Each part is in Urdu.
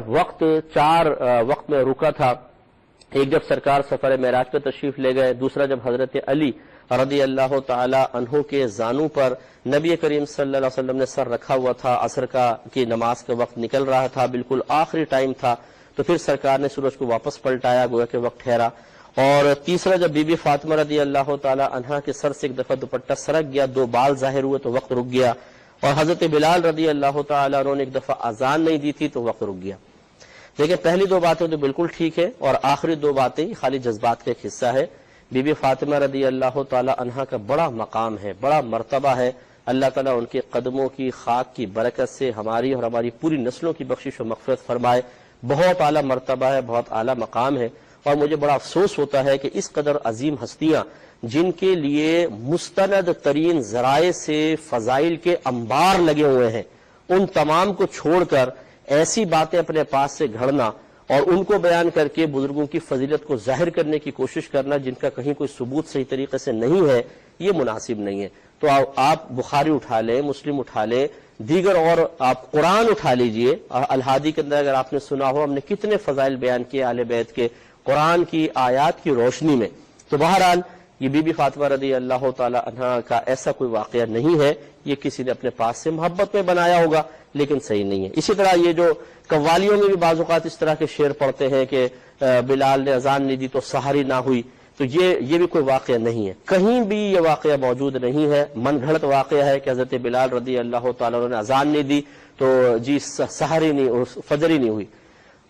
وقت 4 وقت میں رکا تھا۔ ایک جب سرکار سفر معراج پہ تشریف لے گئے، دوسرا جب حضرت علی رضی اللہ تعالی عنہ کے زانوں پر نبی کریم صلی اللہ علیہ وسلم نے سر رکھا ہوا تھا، عصر کی نماز کا وقت نکل رہا تھا، بالکل آخری ٹائم تھا، تو پھر سرکار نے سورج کو واپس پلٹایا، گویا کہ وقت ٹھہرا۔ اور تیسرا جب بی بی فاطمہ رضی اللہ تعالی عنہا کے سر سے ایک دفعہ دوپٹہ سرک گیا، 2 بال ظاہر ہوئے تو وقت رک گیا۔ اور حضرت بلال رضی اللہ تعالی عنہ نے ایک دفعہ اذان نہیں دی تھی تو وقت رک گیا۔ لیکن پہلی 2 باتیں تو بالکل ٹھیک ہے، اور آخری 2 باتیں خالی جذبات کا ایک حصہ ہے۔ بی بی فاطمہ رضی اللہ تعالی عنہا کا بڑا مقام ہے، بڑا مرتبہ ہے، اللہ تعالیٰ ان کے قدموں کی خاک کی برکت سے ہماری اور ہماری پوری نسلوں کی بخشش و مغفرت فرمائے۔ بہت اعلیٰ مرتبہ ہے، بہت اعلیٰ مقام ہے، اور مجھے بڑا افسوس ہوتا ہے کہ اس قدر عظیم ہستیاں جن کے لیے مستند ترین ذرائع سے فضائل کے انبار لگے ہوئے ہیں، ان تمام کو چھوڑ کر ایسی باتیں اپنے پاس سے گھڑنا اور ان کو بیان کر کے بزرگوں کی فضیلت کو ظاہر کرنے کی کوشش کرنا جن کا کہیں کوئی ثبوت صحیح طریقے سے نہیں ہے، یہ مناسب نہیں ہے۔ تو آپ بخاری اٹھا لیں، مسلم اٹھا لیں، دیگر اور آپ قرآن اٹھا لیجئے، الہادی کے اندر اگر آپ نے سنا ہو، ہم نے کتنے فضائل بیان کیے اہل بیت کے قرآن کی آیات کی روشنی میں۔ تو بہرحال یہ بی بی فاطمہ رضی اللہ تعالی عنہا کا ایسا کوئی واقعہ نہیں ہے، یہ کسی نے اپنے پاس سے محبت میں بنایا ہوگا، لیکن صحیح نہیں ہے۔ اسی طرح یہ جو قوالیوں میں بھی بعض اوقات اس طرح کے شعر پڑھتے ہیں کہ بلال نے اذان نہیں دی تو سحری نہ ہوئی، تو یہ بھی کوئی واقعہ نہیں ہے، کہیں بھی یہ واقعہ موجود نہیں ہے۔ من گھڑت واقعہ ہے کہ حضرت بلال رضی اللہ تعالیٰ عنہ نے اذان نہیں دی تو جی سحری نہیں، فجر ہی نہیں ہوئی۔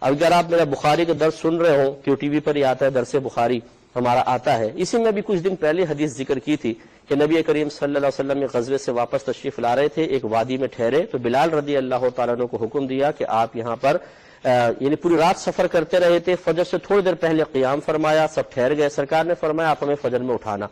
اگر آپ میرا بخاری کا درس سن رہے ہو، کہ ٹی وی پر ہی آتا ہے، درس بخاری ہمارا آتا ہے، اسی میں بھی کچھ دن پہلے حدیث ذکر کی تھی کہ نبی کریم صلی اللہ علیہ وسلم غزوے سے واپس تشریف لا رہے تھے، ایک وادی میں ٹھہرے تو بلال رضی اللہ تعالیٰ عنہ کو حکم دیا کہ آپ یہاں پر یعنی پوری رات سفر کرتے رہے تھے، فجر سے تھوڑی دیر پہلے قیام فرمایا، سب ٹھہر گئے، سرکار نے فرمایا آپ ہمیں فجر میں اٹھانا۔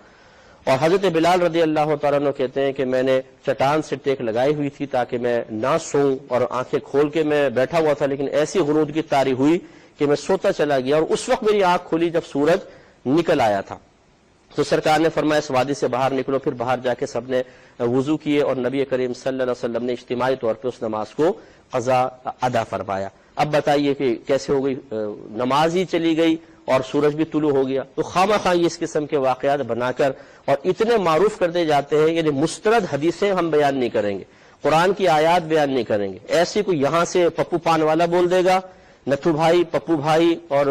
اور حضرت بلال رضی اللہ تعالیٰ عنہ کہتے ہیں کہ میں نے چٹان سے ٹیک لگائی ہوئی تھی تاکہ میں نہ سوؤں، اور آنکھیں کھول کے میں بیٹھا ہوا تھا، لیکن ایسی غنود کی طاری ہوئی کہ میں سوتا چلا گیا، اور اس وقت میری آنکھ کھلی جب سورج نکل آیا تھا۔ تو سرکار نے فرمایا اس وادی سے باہر نکلو، پھر باہر جا کے سب نے وضو کیے، اور نبی کریم صلی اللہ علیہ وسلم نے اجتماعی طور پہ اس نماز کو قضا ادا فرمایا۔ اب بتائیے کہ کیسے ہو گئی، نماز ہی چلی گئی اور سورج بھی طلوع ہو گیا۔ تو خواہ خواہ اس قسم کے واقعات بنا کر اور اتنے معروف کر دے جاتے ہیں، یعنی مستند حدیثیں ہم بیان نہیں کریں گے، قرآن کی آیات بیان نہیں کریں گے، ایسی کوئی یہاں سے پپو پان والا بول دے گا، نتھو بھائی، پپو بھائی اور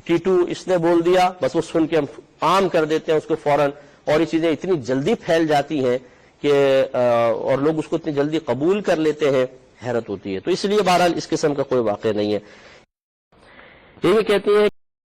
ٹیٹو اس نے بول دیا، بس وہ سن کے ہم عام کر دیتے ہیں اس کو فوراً، اور یہ چیزیں اتنی جلدی پھیل جاتی ہیں کہ اور لوگ اس کو اتنی جلدی قبول کر لیتے ہیں، حیرت ہوتی ہے۔ تو اس لیے بہرحال اس قسم کا کوئی واقعہ نہیں ہے۔ یہ کہتے ہیں